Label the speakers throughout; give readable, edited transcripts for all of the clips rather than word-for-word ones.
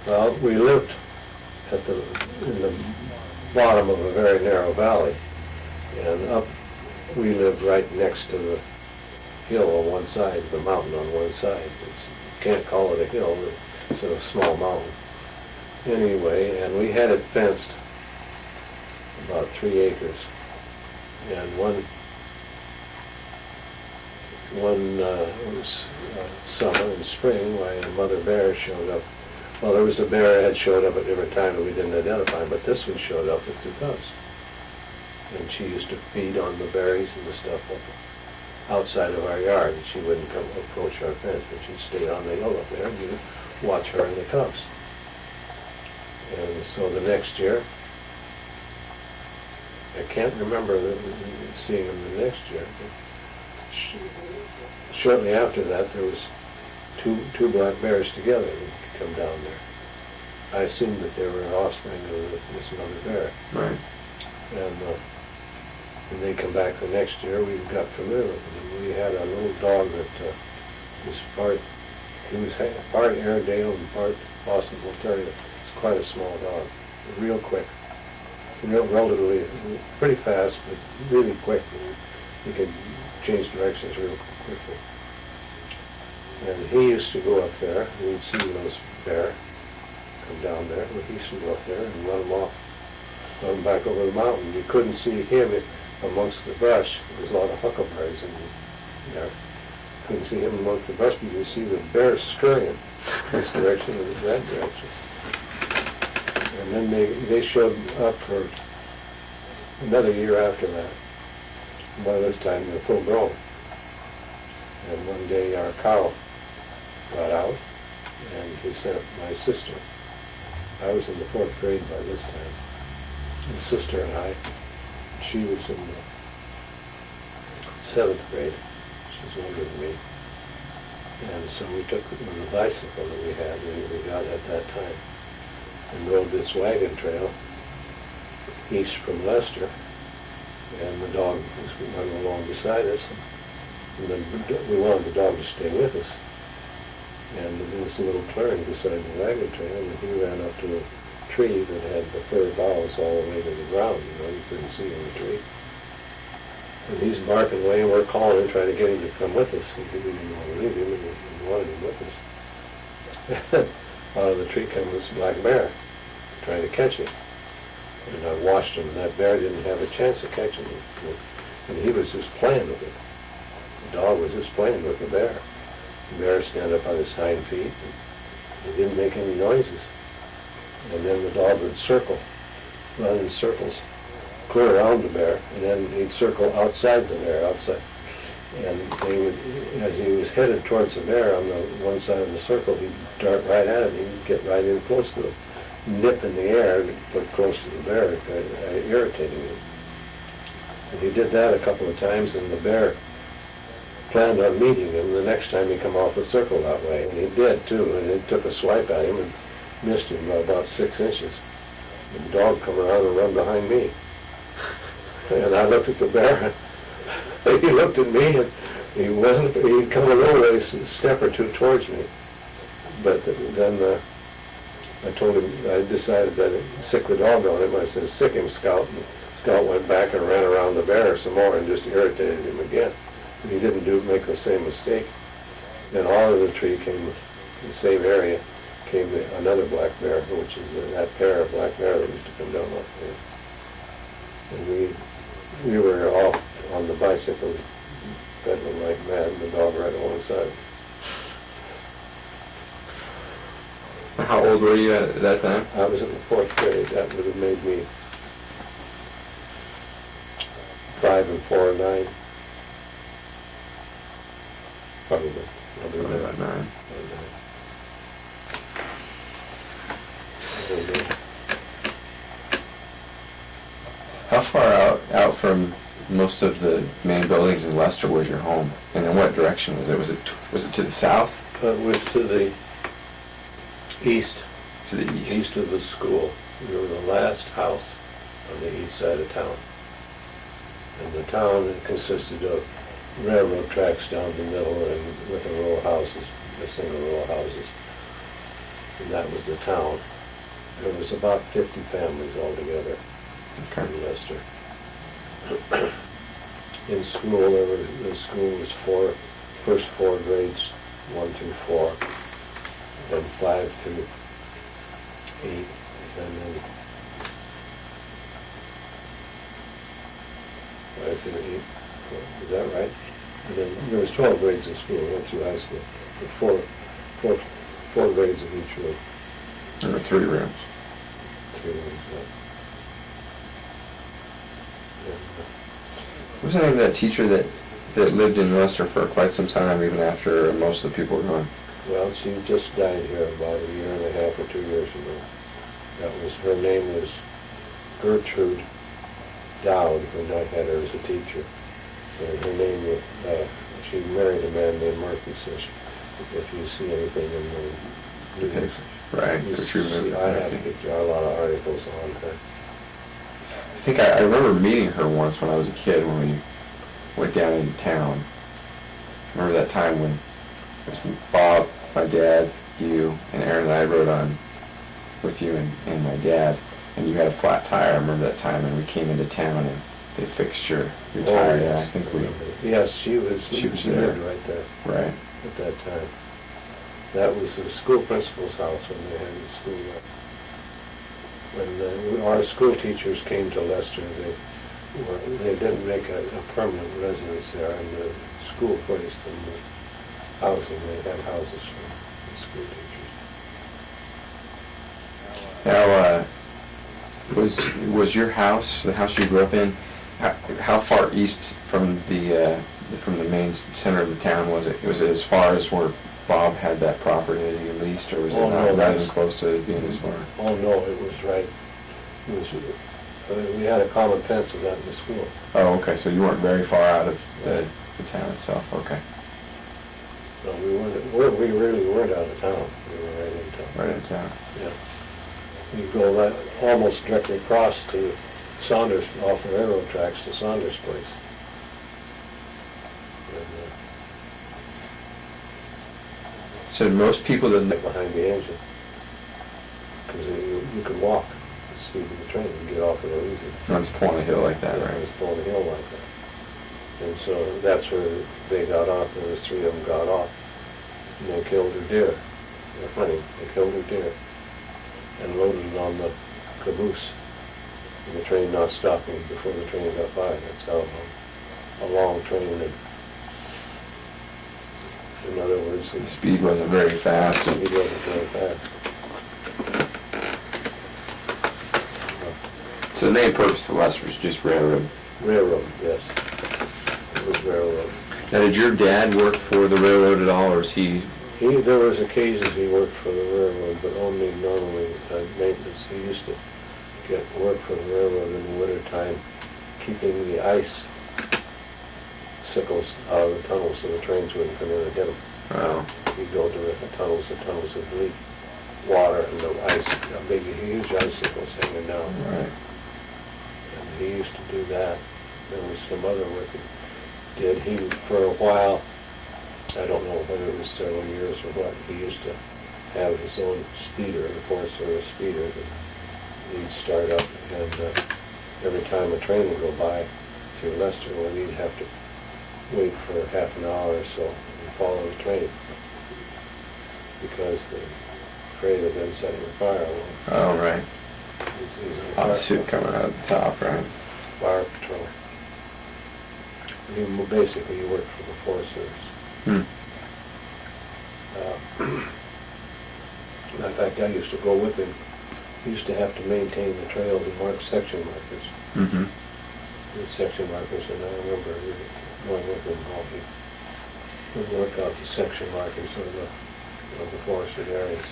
Speaker 1: Well, we lived in the bottom of a very narrow valley, and we lived right next to the hill on one side, the mountain on one side. You can't call it a hill, it's a small mountain. Anyway, and we had it fenced about 3 acres. And one summer in spring, why a mother bear showed up. Well, there was a bear that had showed up at different times that we didn't identify, but this one showed up with 2 cubs. And she used to feed on the berries and the stuff outside of our yard. And she wouldn't come approach our fence, but she'd stay on the hill up there and you'd watch her and the cubs. And so the next year, I can't remember seeing them the next year, but shortly after that there was two black bears together that come down there. I assumed that they were offspring of this mother bear.
Speaker 2: Right.
Speaker 1: And when they come back the next year, we got familiar with them. We had a little dog that was part Airedale and part Boston Bull Terrier. It's quite a small dog, real quick, relatively pretty fast, but really quick. He could change directions real quickly. And he used to go up there. We'd see those bear come down there. He used to go up there and run them off, run them back over the mountain. You couldn't see him amongst the brush. There was a lot of huckleberries in there. Couldn't see him amongst the brush, but you could see the bear scurrying this direction and that direction. And then they showed up for another year after that. By this time, they're full grown. And one day our cow got out, and he sent my sister. I was in the 4th grade by this time. My sister and I, she was in the 7th grade. She's older than me. And so we took the bicycle that we had, we got at that time, and rode this wagon trail east from Leicester. And the dog was running along beside us. And then we wanted the dog to stay with us. And there was a little clearing beside the wagon trail, and he ran up to a tree that had the fir boughs all the way to the ground. You couldn't see in the tree. And he's barking away, and we're calling him, trying to get him to come with us. And he didn't want to leave him, and he wanted him with us. Out of the tree comes this black bear, trying to catch him. And I watched him, and that bear didn't have a chance of catching him. And he was just playing with it. The dog was just playing with the bear. The bear stand up on his hind feet, and he didn't make any noises. And then the dog would circle, run in circles, clear around the bear, and then he'd circle outside the bear, outside. And they would, as he was headed towards the bear on the one side of the circle, he'd dart right at it, he'd get right in close to it. Nip in the air, but close to the bear, irritating him. And he did that a couple of times, and the bear planned on meeting him the next time he come off the circle that way, and he did too. And it took a swipe at him and missed him by about 6 inches. And the dog come around and run behind me. And I looked at the bear, and he looked at me, and he'd come a little ways, a step or two towards me. But then I told him, I decided that I'd sick the dog on him. I said, sick him, Scout. And Scout went back and ran around the bear some more and just irritated him again. And he didn't make the same mistake. Then all of the tree came, in the same area, came another black bear, which is that pair of black bear that used to come down off there. And we were off on the bicycle, pedaling like mad, and the dog right alongside.
Speaker 2: How old were you at that time?
Speaker 1: I was in the 4th grade. That would have made me 5 and 4 and 9. Probably
Speaker 2: About 9. How far out from most of the main buildings in Leicester was your home, and in what direction was it? Was it to the south?
Speaker 1: It was to the east.
Speaker 2: To the east.
Speaker 1: East of the school. We were the last house on the east side of town. And the town consisted of railroad tracks down the middle and with a row of houses, a single row of houses. and that was the town. There was about 50 families altogether
Speaker 2: Okay.
Speaker 1: in Leicester. In school, the school was first four grades, 1 through 4, then 5 through 8, and then 5 through 8. Is that right? And then there was 12 grades in school, 1 through high school, with four grades of each room.
Speaker 2: There were 3 rooms.
Speaker 1: 3 rooms, yeah.
Speaker 2: What's the name of that teacher that lived in Leicester for quite some time, even after most of the people were gone?
Speaker 1: Well, she just died here about a year and a half or 2 years ago. Her name was Gertrude Dowd when I had her as a teacher. And her name was, she married a man named Murphy, so if you see anything in the news,
Speaker 2: Right,
Speaker 1: you
Speaker 2: Gertrude
Speaker 1: see,
Speaker 2: Murphy.
Speaker 1: I have a lot of articles on her.
Speaker 2: I think I remember meeting her once when I was a kid when we went down into town. Remember that time when it was Bob, my dad, you, and Aaron and I rode on with you and my dad, and you had a flat tire. I remember that time, and we came into town and they fixed your tire. Yeah, I think
Speaker 1: Yes, she was
Speaker 2: there.
Speaker 1: right there
Speaker 2: Right.
Speaker 1: at that time. That was the school principal's house when they had the school there. When our school teachers came to Leicester, they didn't make a permanent residence there, and the school placed them with housing. They had houses for the school teachers.
Speaker 2: Now, was your house, the house you grew up in, how far east from the main center of the town was it? Was it as far as where Bob had that property that he leased, or was it not even close to being as far?
Speaker 1: Oh no, it was right. We had a common fence with that in the school.
Speaker 2: Oh, okay. So you weren't very far out of the town itself. Okay.
Speaker 1: No, we really weren't out of town. We were right in town.
Speaker 2: Right in town.
Speaker 1: Yeah. You go right, almost directly across to Saunders, off the railroad tracks to Saunders' place. And,
Speaker 2: So most people that
Speaker 1: right behind the engine, because you could walk the speed of the train and get off real easy.
Speaker 2: runs pulling a hill like that,
Speaker 1: It
Speaker 2: right?
Speaker 1: was pulling a hill like that. And so that's where they got off. There was 3 of them got off, and they killed their deer. They're hunting. They killed their deer and loaded it on the caboose. And the train not stopping before the train got by. That's how a long train. And in other words,
Speaker 2: The speed wasn't very fast.
Speaker 1: He wasn't very fast.
Speaker 2: So the main purpose of Leicester was just railroad.
Speaker 1: Railroad, yes. It was railroad.
Speaker 2: Now, did your dad work for the railroad at all, or is he?
Speaker 1: There was occasions he worked for the railroad, but only normally maintenance. He used to get work for the railroad in the wintertime, keeping the ice sickles out of the tunnels so the trains wouldn't come in and hit them.
Speaker 2: Oh,
Speaker 1: He'd go to the tunnels would leak water and the ice, big, huge icicles hanging down.
Speaker 2: right.
Speaker 1: And he used to do that. There was some other work he did. He, for a while, I don't know whether it was several years or what, he used to have his own speeder, the Forest Service speeder, that he'd start up, and every time a train would go by through Leicester, well, he'd have to wait for half an hour or so and follow the train, because they're afraid of them setting a fire along.
Speaker 2: Oh, right.
Speaker 1: He's a
Speaker 2: Hot suit coming out of the top, right?
Speaker 1: fire patrol. Basically, he worked for the Forest Service.
Speaker 2: Hmm.
Speaker 1: Matter of fact, I used to go with him. He used to have to maintain the trails and mark section markers.
Speaker 2: Mm-hmm.
Speaker 1: The section markers, and I remember going with him while he would work out the section markers of the forested areas.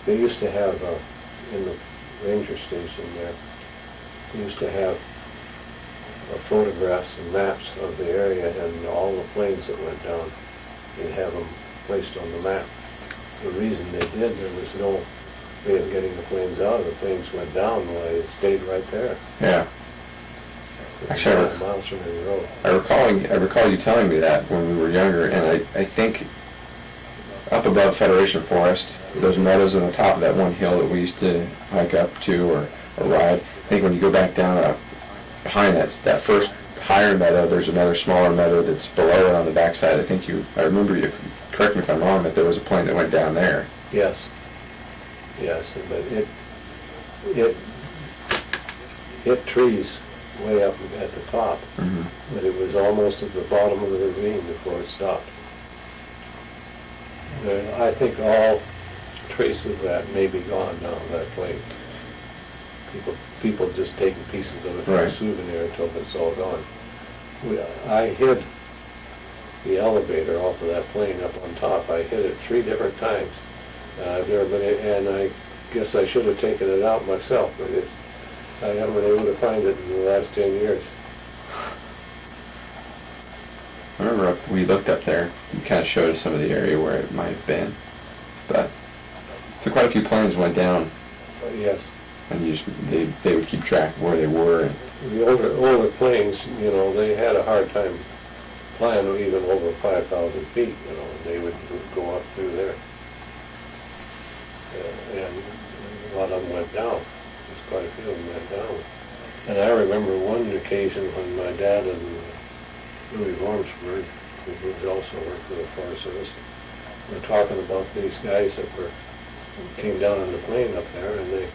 Speaker 1: They used to have, in the ranger station there, they used to have photographs and maps of the area and all the planes that went down. They'd have them placed on the map. The reason they did, there was no way of getting the planes out. The planes went down, well, it stayed right there.
Speaker 2: Yeah. Actually,
Speaker 1: miles from any road.
Speaker 2: I recall you telling me that when we were younger, and I think up above Federation Forest, those meadows on the top of that one hill that we used to hike up to or ride. I think when you go back down behind that first higher meadow, there's another smaller meadow that's below it on the backside. I remember you, correct me if I'm wrong, that there was a plane that went down there.
Speaker 1: Yes. Yes, but it hit trees way up at the top, but it was almost at the bottom of the ravine before it stopped. I think all traces of that may be gone now, that plane. People just taking pieces of it for a souvenir until it's all gone. I hid the elevator off of that plane up on top. I hid it 3 different times. I've never been, and I guess I should have taken it out myself, but I haven't been able to find it in the last 10 years.
Speaker 2: I remember we looked up there, you kind of showed us some of the area where it might have been, but so quite a few planes went down.
Speaker 1: Yes.
Speaker 2: And they would keep track of where they were. And
Speaker 1: the older planes, they had a hard time flying even over 5,000 feet, they would go up through there. And a lot of them went down. There's quite a few of them went down. And I remember one occasion when my dad and Louis Wormsberg, who also worked for the Forest Service, were talking about these guys that came down on the plane up there, and they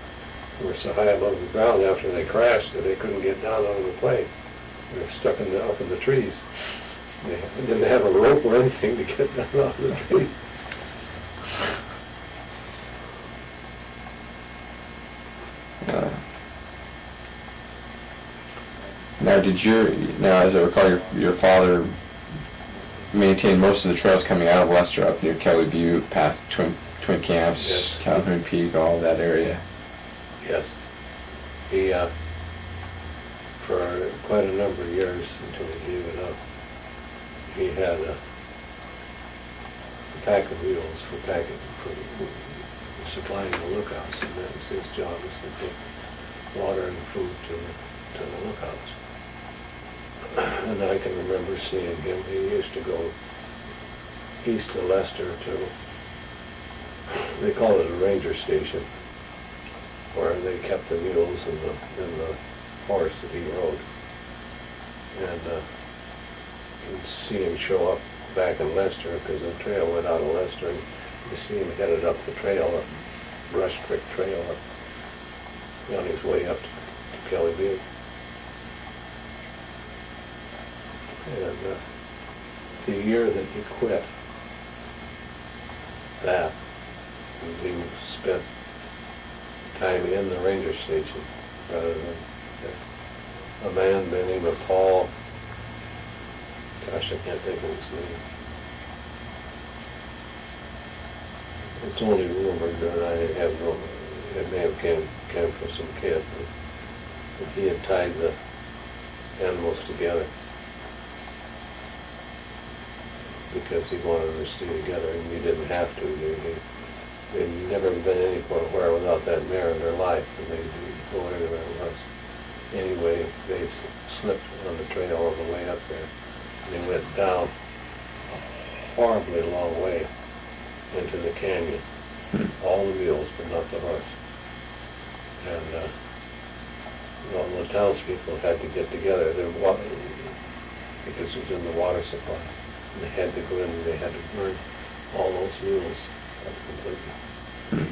Speaker 1: were so high above the ground after they crashed that they couldn't get down out of the plane. They were stuck up in the trees. They didn't have a rope or anything to get down out of the tree.
Speaker 2: Now, as I recall, your father maintained most of the trails coming out of Lester up near Kelly Butte, past Twin Camps,
Speaker 1: Yes.
Speaker 2: Calhoun Peak, all that area.
Speaker 1: Yes. He, for quite a number of years until he gave it up, he had a pack of wheels for supplying the lookouts, and that was his job, was to take water and food to the lookouts. And I can remember seeing him. He used to go east of Lester to, they call it a ranger station, where they kept the mules and the horse that he rode. And you'd see him show up back in Lester, because the trail went out of Lester, and you see him headed up the trail, up Brush Creek Trail, on his way up to Kelly Butte. And the year that he quit that, he spent time in the ranger station rather than a man by the name of Paul, gosh, I can't think of his name. It's only rumored, and I have no, it may have came from some kid, but he had tied the animals together because he wanted them to stay together, and you didn't have to. They'd never been anywhere without that mare in their life, and they'd go anywhere it was. Anyway, they slipped on the trail on the way up there, and they went down a horribly long way into the canyon. All the mules, but not the horse. And all the townspeople had to get together. Because it was in the water supply. And they had to go in and they had to burn all those mules up completely to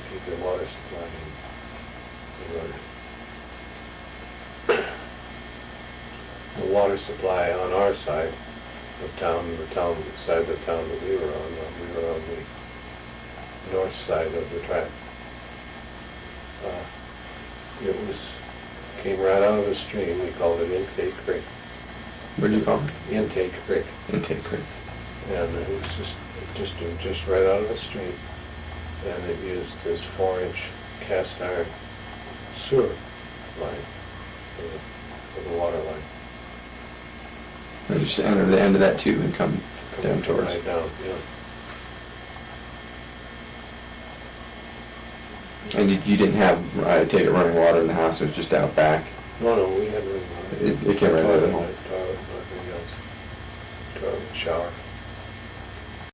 Speaker 1: keep their water supply in order. The water supply on our side of town, the side of the town that we were on the north side of the track. It came right out of a stream. We called it Intake Creek.
Speaker 2: What do you call it?
Speaker 1: Intake Creek.
Speaker 2: Intake Creek.
Speaker 1: And it was just right out of a stream. And it used this 4-inch cast iron sewer line for the water line.
Speaker 2: Or just enter the end of that tube and come down towards.
Speaker 1: Right down, yeah.
Speaker 2: And you didn't have, I take it, running water in the house, it was just out back?
Speaker 1: No, we had running water.
Speaker 2: It came right out of the home.
Speaker 1: Toilet, shower.